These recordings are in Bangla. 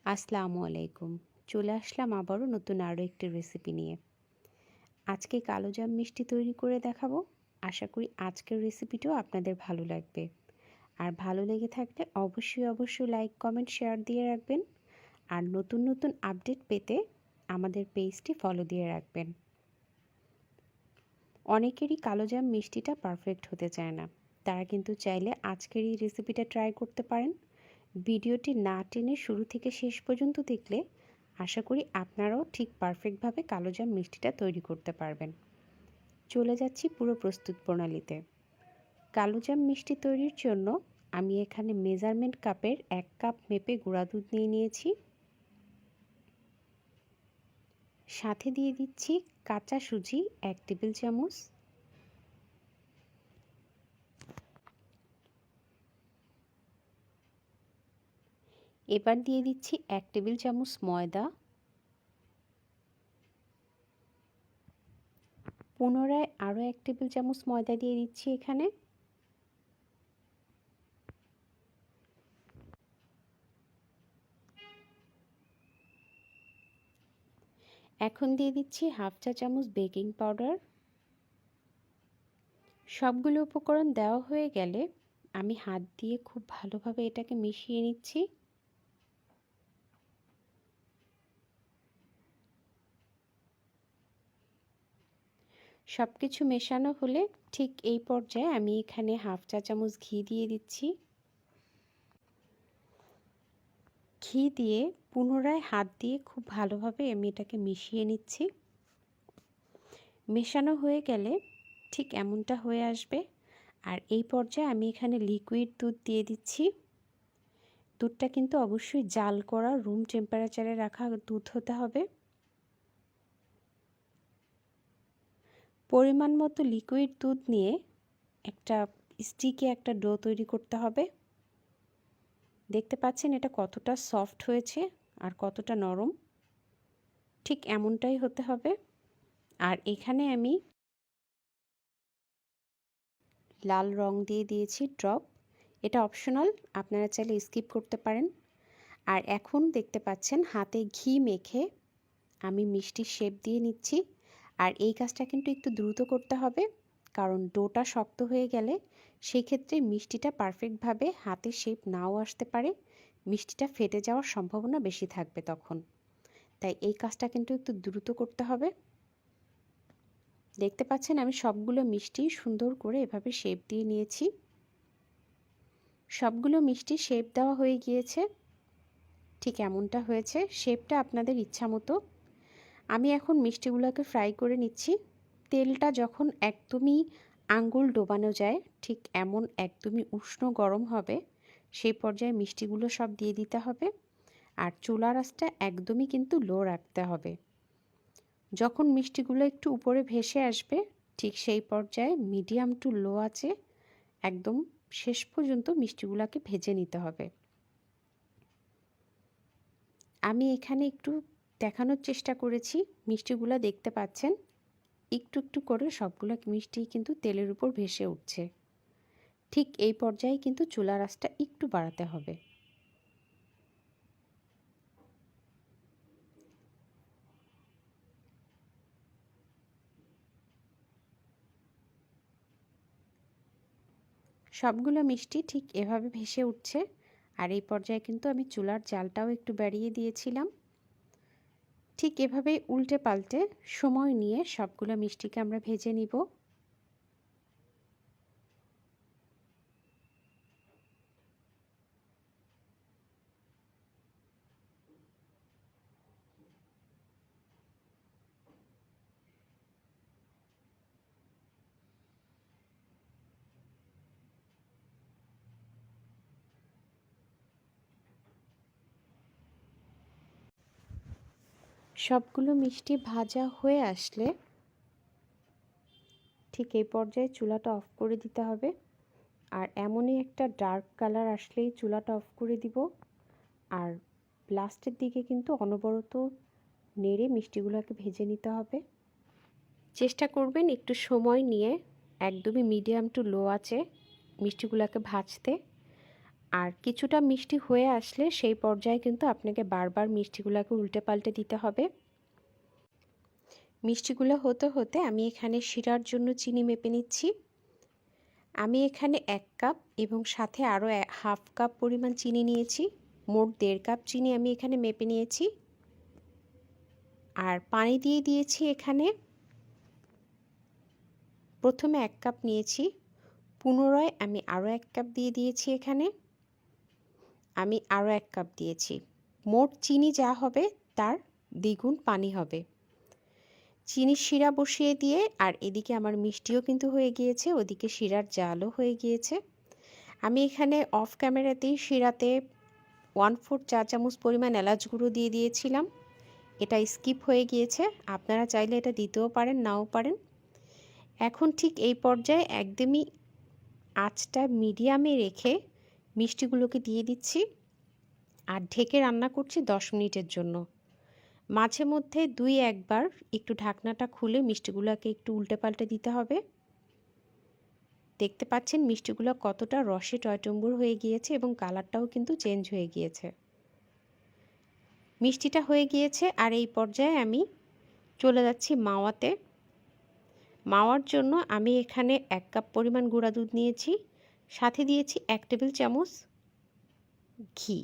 আসসালামু আলাইকুম। চলে আসলাম আবারও নতুন আরও একটি রেসিপি নিয়ে। আজকে কালোজাম মিষ্টি তৈরি করে দেখাবো। আশা করি আজকের রেসিপিটাও আপনাদের ভালো লাগবে। আর ভালো লেগে থাকলে অবশ্যই লাইক, কমেন্ট, শেয়ার দিয়ে রাখবেন। আর নতুন নতুন আপডেট পেতে আমাদের পেজটি ফলো দিয়ে রাখবেন। অনেকেরই কালোজাম মিষ্টিটা পারফেক্ট হতে চায় না। তারা কিন্তু চাইলে আজকের এই রেসিপিটা ট্রাই করতে পারেন। ভিডিওটি না টেনে শুরু থেকে শেষ পর্যন্ত দেখলে আশা করি আপনারাও ঠিক পারফেক্টভাবে কালোজাম মিষ্টিটা তৈরি করতে পারবেন। চলে যাচ্ছি পুরো প্রস্তুত প্রণালীতে। কালোজাম মিষ্টি তৈরির জন্য আমি এখানে মেজারমেন্ট কাপের 1 কাপ মেপে গুঁড়া দুধ নিয়ে নিয়েছি। সাথে দিয়ে দিচ্ছি কাঁচা সুজি 1 টেবিল চামচ, এবার দিয়ে দিচ্ছি 1 টেবিল চামচ ময়দা, পুনরায় আরও 1 টেবিল চামচ ময়দা দিয়ে দিচ্ছি এখানে। এখন দিয়ে দিচ্ছি হাফ চা চামচ বেকিং পাউডার। সবগুলো উপকরণ দেওয়া হয়ে গেলে আমি হাত দিয়ে খুব ভালোভাবে এটাকে মিশিয়ে নিচ্ছি। সব কিছু মেশানো হলে ঠিক এই পর্যায়ে আমি এখানে হাফ চা চামচ ঘি দিয়ে দিচ্ছি। ঘি দিয়ে পুনরায় হাত দিয়ে খুব ভালোভাবে আমি এটাকে মিশিয়ে নিচ্ছি। মেশানো হয়ে গেলে ঠিক এমনটা হয়ে আসবে। আর এই পর্যায়ে আমি এখানে লিকুইড দুধ দিয়ে দিচ্ছি। দুধটা কিন্তু অবশ্যই জাল করা রুম টেম্পারেচারে রাখা দুধ হতে হবে। পরিমাণ মতো লিকুইড দুধ নিয়ে একটা স্টিকি একটা ডো তৈরি করতে হবে। দেখতে পাচ্ছেন এটা কতটা সফট হয়েছে আর কতটা নরম, ঠিক এমনটাই হতে হবে। আর এখানে আমি লাল রং দিয়ে দিয়েছি ড্রপ, এটা অপশনাল, আপনারা চাইলে স্কিপ করতে পারেন। আর এখন দেখতে পাচ্ছেন হাতে ঘি মেখে আমি মিষ্টির শেপ দিয়ে নিচ্ছি। আর এই কাজটা কিন্তু একটু দ্রুত করতে হবে, কারণ ডোটা শক্ত হয়ে গেলে সেই ক্ষেত্রে মিষ্টিটা পারফেক্টভাবে হাতে শেপ নাও আসতে পারে, মিষ্টিটা ফেটে যাওয়ার সম্ভাবনা বেশি থাকবে তখন। তাই এই কাজটা কিন্তু একটু দ্রুত করতে হবে। দেখতে পাচ্ছেন আমি সবগুলো মিষ্টি সুন্দর করে এভাবে শেপ দিয়ে নিয়েছি। সবগুলো মিষ্টি শেপ দেওয়া হয়ে গিয়েছে, ঠিক এমনটা হয়েছে। শেপটা আপনাদের ইচ্ছা মতো। আমি এখন মিষ্টিগুলোকে ফ্রাই করে নিচ্ছি। তেলটা যখন একদমই আঙ্গুল ডোবানো যায়, ঠিক এমন একদমই উষ্ণ গরম হবে, সেই পর্যায়ে মিষ্টিগুলো সব দিয়ে দিতে হবে। আর চুলার আঁচটা একদমই কিন্তু লো রাখতে হবে। যখন মিষ্টিগুলো একটু উপরে ভেসে আসবে, ঠিক সেই পর্যায়ে মিডিয়াম টু লো আছে একদম শেষ পর্যন্ত মিষ্টিগুলোকে ভেজে নিতে হবে। আমি এখানে একটু দেখানোর চেষ্টা করেছি, মিষ্টিগুলো দেখতে পাচ্ছেন একটু একটু করে সবগুলো মিষ্টি কিন্তু তেলের উপর ভেসে উঠছে। ঠিক এই পর্যায়ে কিন্তু চুলার আঁচটা একটু বাড়াতে হবে। সবগুলো মিষ্টি ঠিক এভাবে ভেসে উঠছে। আর এই পর্যায়ে কিন্তু আমি চুলার জালটাও একটু বাড়িয়ে দিয়েছিলাম। ঠিক এভাবেই উল্টে পাল্টে সময় নিয়ে সবগুলো মিষ্টিকে আমরা ভেজে নিব। সবগুলো মিষ্টি ভাজা হয়ে আসলে ঠিক এই পর্যায়ে চুলাটা অফ করে দিতে হবে। আর এমনই একটা ডার্ক কালার আসলেই চুলাটা অফ করে দিব। আর লাস্টের দিকে কিন্তু অনবরত নেড়ে মিষ্টিগুলোকে ভেজে নিতে হবে। চেষ্টা করবেন একটু সময় নিয়ে একদমই মিডিয়াম টু লো আছে মিষ্টিগুলোকে ভাজতে। আর কিছুটা মিষ্টি হয়ে আসলে সেই পর্যায়ে কিন্তু আপনাকে বারবার মিষ্টিগুলোকে উল্টে পাল্টে দিতে হবে। মিষ্টিগুলো হতে হতে আমি এখানে শিরার জন্য চিনি মেপে নিচ্ছি। আমি এখানে 1 কাপ এবং সাথে আরও হাফ কাপ পরিমাণ চিনি নিয়েছি। মোট 1.5 কাপ চিনি আমি এখানে মেপে নিয়েছি। আর পানি দিয়ে দিয়েছি এখানে। প্রথমে 1 কাপ নিয়েছি, পুনরায় আমি আরও 1 কাপ দিয়ে দিয়েছি এখানে। আমি আরও 1 কাপ দিয়েছি। মোট চিনি যা হবে তার দ্বিগুণ পানি হবে। চিনির শিরা বসিয়ে দিয়ে আর এদিকে আমার মিষ্টিও কিন্তু হয়ে গিয়েছে, ওদিকে শিরার জালও হয়ে গিয়েছে। আমি এখানে অফ ক্যামেরাতেই শিরাতে 1/4 চা চামচ পরিমাণ এলাচ গুঁড়ো দিয়ে দিয়েছিলাম। এটা স্কিপ হয়ে গিয়েছে, আপনারা চাইলে এটা দিতেও পারেন, নাও পারেন। এখন ঠিক এই পর্যায়ে একদমই আঁচটা মিডিয়ামে রেখে মিষ্টিগুলোকে দিয়ে দিচ্ছি আর ঢেকে রান্না করছি 10 মিনিটের জন্য। মাঝে মধ্যে 2-1 বার একটু ঢাকনাটা খুলে মিষ্টিগুলোকে একটু উল্টে পাল্টে দিতে হবে। দেখতে পাচ্ছেন মিষ্টিগুলো কতটা রসে টয়টম্বুর হয়ে গিয়েছে এবং কালারটাও কিন্তু চেঞ্জ হয়ে গিয়েছে। মিষ্টিটা হয়ে গিয়েছে আর এই পর্যায়ে আমি চলে যাচ্ছি মাওয়াতে। মাওয়ার জন্য আমি এখানে 1 কাপ পরিমাণ গুঁড়া দুধ নিয়েছি, সাথে দিয়েছি 1 টেবিল চামচ ঘি।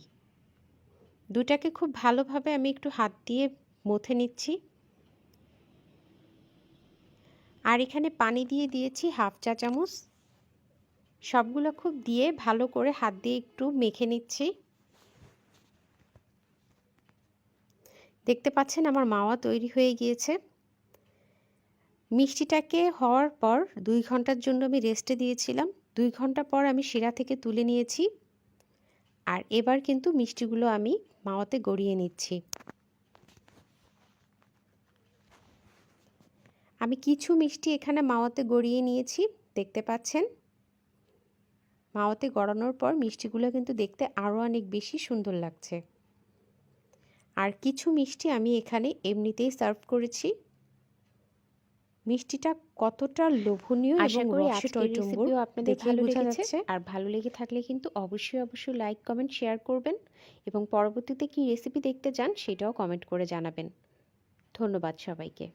দুটাকে খুব ভালোভাবে আমি একটু হাত দিয়ে মথে নিচ্ছি। আর এখানে পানি দিয়ে দিয়েছি হাফ চা চামচ। সবগুলো খুব দিয়ে ভালো করে হাত দিয়ে একটু মেখে নিচ্ছি। দেখতে পাচ্ছেন আমার মাওয়া তৈরি হয়ে গিয়েছে। মিষ্টিটাকে হওয়ার পর 2 ঘন্টার জন্য আমি রেস্টে দিয়েছিলাম। 2 ঘন্টা পর আমি শিরা থেকে তুলে নিয়েছি। আর এবার কিন্তু মিষ্টিগুলো আমি মাওয়াতে গড়িয়ে নিচ্ছি। আমি কিছু মিষ্টি এখানে মাওয়াতে গড়িয়ে নিয়েছি, দেখতে পাচ্ছেন। মাওয়াতে গড়ানোর পর মিষ্টিগুলো কিন্তু দেখতে আরও অনেক বেশি সুন্দর লাগছে। আর কিছু মিষ্টি আমি এখানে এমনিতেই সার্ভ করেছি। মিষ্টিটা কতটা লোভনীয় এবং রসে টইটুম্বুর আপনাদের ভালো লেগেছে। আর ভালো লেগে থাকলে কিন্তু অবশ্যই লাইক, কমেন্ট, শেয়ার করবেন এবং পরবর্তীতে কি রেসিপি দেখতে চান সেটাও কমেন্ট করে জানাবেন। ধন্যবাদ সবাইকে।